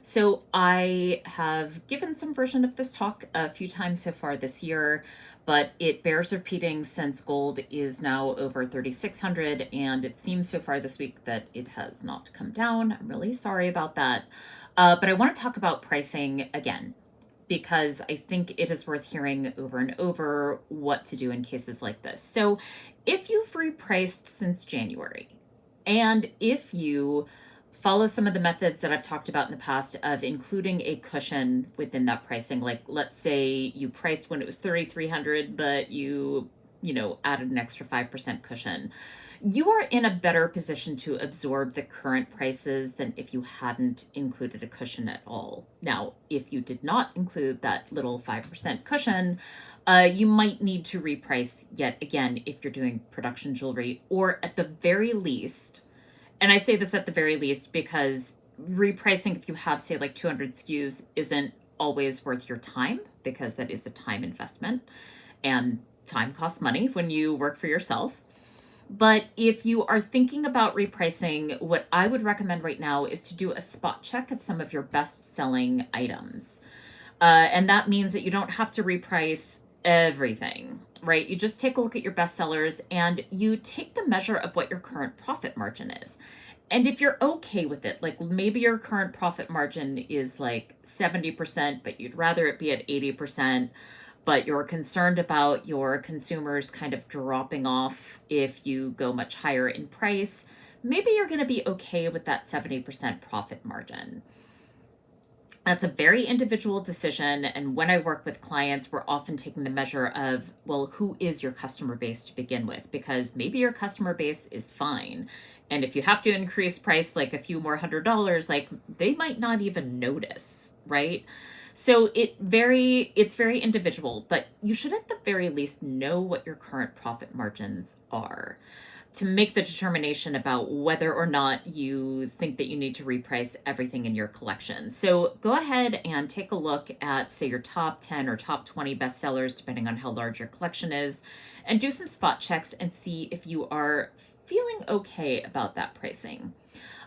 So I have given some version of this talk a few times so far this year, but it bears repeating since gold is now over 3,600, and it seems so far this week that it has not come down. I'm really sorry about that. But I want to talk about pricing again because I think it is worth hearing over and over what to do in cases like this. So if you've repriced since January, and if you follow some of the methods that I've talked about in the past of including a cushion within that pricing, like let's say you priced when it was 3,300, but you added an extra 5% cushion, you are in a better position to absorb the current prices than if you hadn't included a cushion at all. Now, if you did not include that little 5% cushion, you might need to reprice yet again if you're doing production jewelry, or at the very least, and I say this at the very least because repricing, if you have, say, like 200 SKUs, isn't always worth your time because that is a time investment and time costs money when you work for yourself. But if you are thinking about repricing, what I would recommend right now is to do a spot check of some of your best selling items. And that means that you don't have to reprice everything, right? You just take a look at your best sellers and you take the measure of what your current profit margin is. And if you're okay with it, like maybe your current profit margin is like 70%, but you'd rather it be at 80%, but you're concerned about your consumers kind of dropping off if you go much higher in price, maybe you're going to be okay with that 70% profit margin. That's a very individual decision. And when I work with clients, we're often taking the measure of, well, who is your customer base to begin with? Because maybe your customer base is fine. And if you have to increase price like a few more $100, like they might not even notice, right? So it's very individual, but you should at the very least know what your current profit margins are to make the determination about whether or not you think that you need to reprice everything in your collection. So go ahead and take a look at, say, your top 10 or top 20 bestsellers, depending on how large your collection is, and do some spot checks and see if you are feeling okay about that pricing.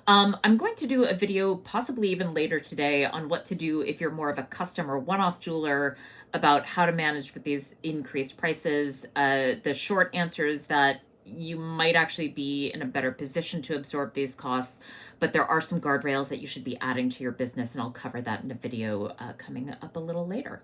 I'm going to do a video possibly even later today on what to do if you're more of a custom or one-off jeweler about how to manage with these increased prices. The short answer is that you might actually be in a better position to absorb these costs, but there are some guardrails that you should be adding to your business, and I'll cover that in a video coming up a little later.